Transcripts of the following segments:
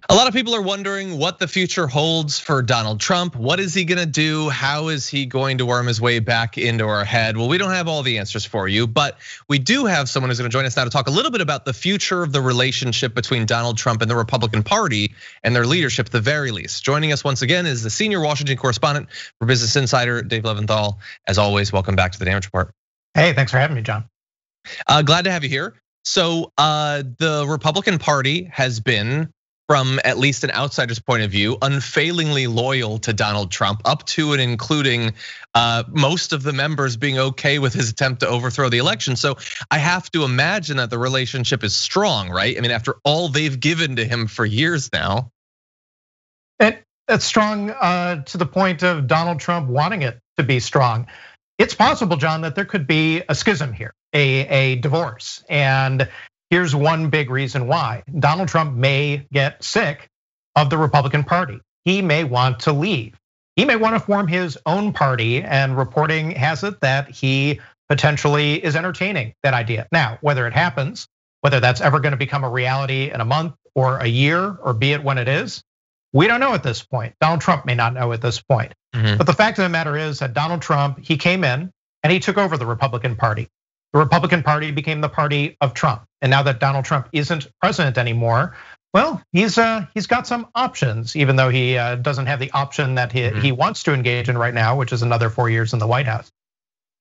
A lot of people are wondering what the future holds for Donald Trump. What is he gonna do? How is he going to worm his way back into our head? Well, we don't have all the answers for you, but we do have someone who's gonna join us now to talk a little bit about the future of the relationship between Donald Trump and the Republican Party and their leadership at the very least. Joining us once again is the senior Washington correspondent for Business Insider, Dave Leventhal. As always, welcome back to the Damage Report. Hey, thanks for having me, John. Glad to have you here. So the Republican Party has been, from at least an outsider's point of view, unfailingly loyal to Donald Trump, up to and including most of the members being okay with his attempt to overthrow the election. So I have to imagine that the relationship is strong, right? I mean, after all they've given to him for years now. It's strong to the point of Donald Trump wanting it to be strong. It's possible, John, that there could be a schism here, a divorce. And here's one big reason why. Donald Trump may get sick of the Republican Party. He may want to leave. He may want to form his own party, and reporting has it that he potentially is entertaining that idea. Now, whether it happens, whether that's ever going to become a reality in a month or a year, or be it when it is, we don't know at this point. Donald Trump may not know at this point. But the fact of the matter is that Donald Trump, he came in and he took over the Republican Party. The Republican Party became the party of Trump. And now that Donald Trump isn't president anymore, well, he's got some options, even though he doesn't have the option that he wants to engage in right now, which is another 4 years in the White House.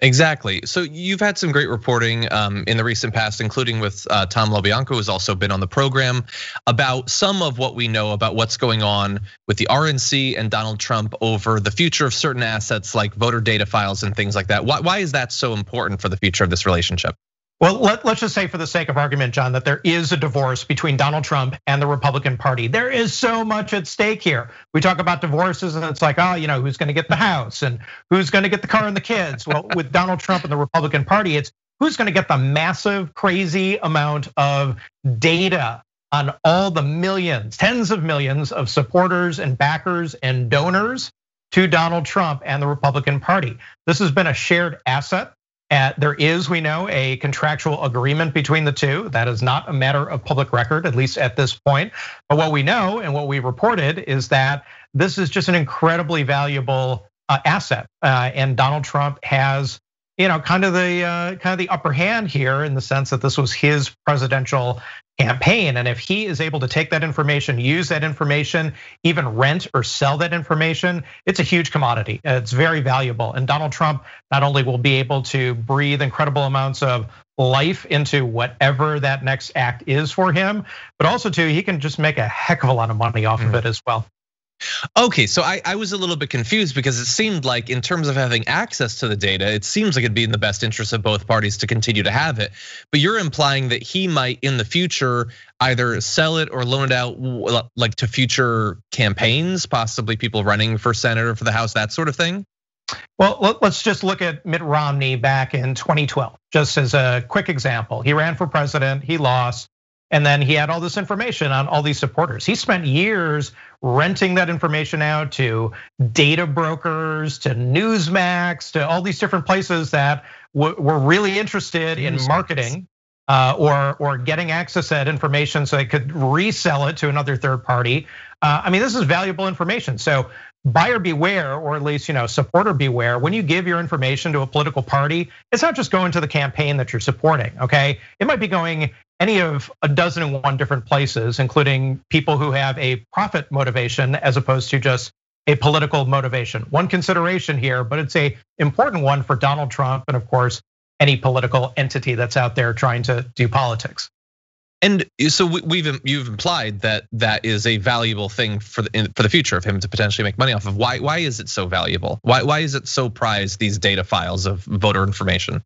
Exactly. So you've had some great reporting in the recent past, including with Tom LoBianco, who's also been on the program, about some of what we know about what's going on with the RNC and Donald Trump over the future of certain assets like voter data files and things like that. Why is that so important for the future of this relationship? Well, let's just say for the sake of argument, John, that there is a divorce between Donald Trump and the Republican Party. There is so much at stake here. We talk about divorces and it's like, who's gonna get the house and who's gonna get the car and the kids? Well, with Donald Trump and the Republican Party, it's who's gonna get the massive, crazy amount of data on all the millions, tens of millions of supporters and backers and donors to Donald Trump and the Republican Party. This has been a shared asset. There is, we know, a contractual agreement between the two. That is not a matter of public record, at least at this point. But what we know and what we reported is that this is just an incredibly valuable asset. And Donald Trump has, kind of the upper hand here in the sense that this was his presidential campaign. And if he is able to take that information, use that information, even rent or sell that information, it's a huge commodity. It's very valuable. And Donald Trump not only will be able to breathe incredible amounts of life into whatever that next act is for him, but also too, he can just make a heck of a lot of money off of it as well. Okay, so I was a little bit confused because it seemed like in terms of having access to the data, it seems like it'd be in the best interest of both parties to continue to have it. But you're implying that he might in the future either sell it or loan it out like to future campaigns, possibly people running for Senate or for the House, that sort of thing? Well, let's just look at Mitt Romney back in 2012, just as a quick example. He ran for president, he lost. And then he had all this information on all these supporters. He spent years renting that information out to data brokers, to Newsmax, to all these different places that were really interested in marketing or getting access to that information so they could resell it to another third party. I mean, this is valuable information. So buyer beware, or at least supporter beware. When you give your information to a political party, it's not just going to the campaign that you're supporting, okay? It might be going any of a dozen and one different places, including people who have a profit motivation as opposed to just a political motivation. One consideration here, but it's a important one for Donald Trump and of course, any political entity that's out there trying to do politics. And so you've implied that that is a valuable thing for the future of him to potentially make money off of. Why is it so valuable? Why is it so prized, these data files of voter information?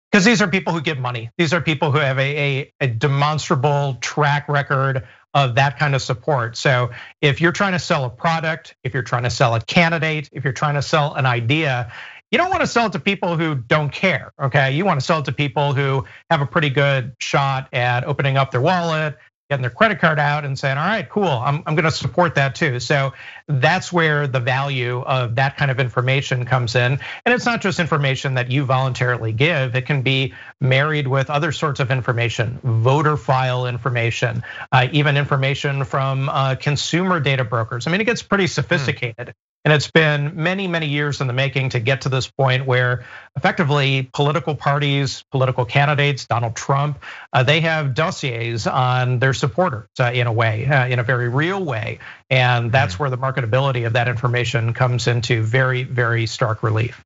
Because these are people who give money. These are people who have a demonstrable track record of that kind of support. So if you're trying to sell a product, if you're trying to sell a candidate, if you're trying to sell an idea, you don't want to sell it to people who don't care, okay? You want to sell it to people who have a pretty good shot at opening up their wallet, getting their credit card out and saying, all right, cool, I'm gonna support that too. So that's where the value of that kind of information comes in. And it's not just information that you voluntarily give, it can be married with other sorts of information, voter file information, even information from consumer data brokers. I mean, it gets pretty sophisticated. And it's been many, many years in the making to get to this point where effectively political parties, political candidates, Donald Trump, they have dossiers on their supporters in a way, in a very real way. And that's where the marketability of that information comes into very, very stark relief.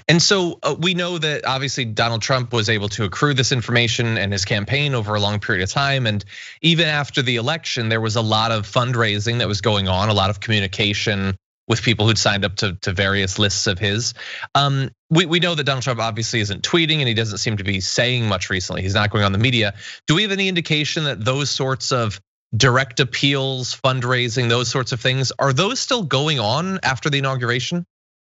And so we know that obviously Donald Trump was able to accrue this information and his campaign over a long period of time. And even after the election, there was a lot of fundraising that was going on, a lot of communication with people who'd signed up to various lists of his. We know that Donald Trump obviously isn't tweeting and he doesn't seem to be saying much recently. He's not going on the media. Do we have any indication that those sorts of direct appeals, fundraising, those sorts of things, are those still going on after the inauguration?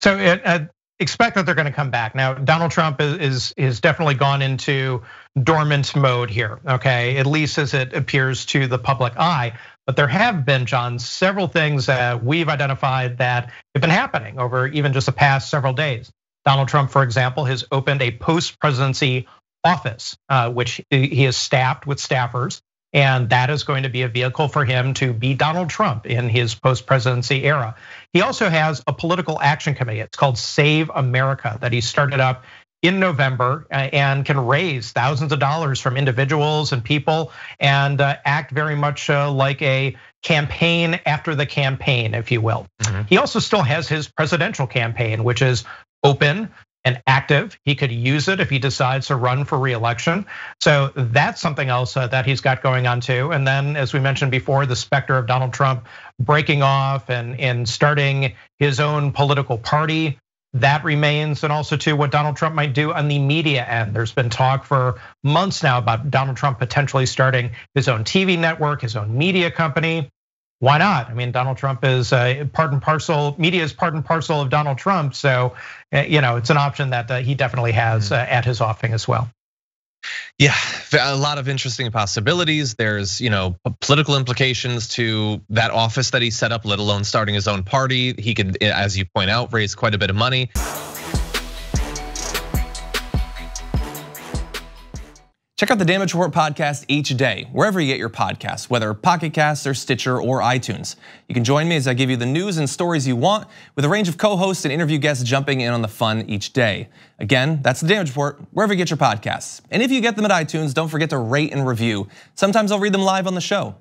So expect that they're going to come back. Now, Donald Trump is definitely gone into dormant mode here, okay? At least as it appears to the public eye. But there have been, John, several things that we've identified that have been happening over even just the past several days. Donald Trump, for example, has opened a post-presidency office, which he is staffed with staffers. And that is going to be a vehicle for him to be Donald Trump in his post-presidency era. He also has a political action committee. It's called Save America that he started up in November and can raise thousands of dollars from individuals and people and act very much like a campaign after the campaign, if you will. He also still has his presidential campaign, which is open and active. He could use it if he decides to run for re-election. So that's something else that he's got going on too. And then, as we mentioned before, the specter of Donald Trump breaking off and starting his own political party, that remains. And also too, what Donald Trump might do on the media end. There's been talk for months now about Donald Trump potentially starting his own TV network, his own media company. Why not? I mean, Donald Trump is part and parcel, media is part and parcel of Donald Trump. So, it's an option that he definitely has at his offing as well. Yeah, a lot of interesting possibilities. There's, political implications to that office that he set up, let alone starting his own party. He could, as you point out, raise quite a bit of money. Check out the Damage Report podcast each day, wherever you get your podcasts, whether Pocket Casts or Stitcher or iTunes. You can join me as I give you the news and stories you want, with a range of co-hosts and interview guests jumping in on the fun each day. Again, that's the Damage Report, wherever you get your podcasts. And if you get them at iTunes, don't forget to rate and review. Sometimes I'll read them live on the show.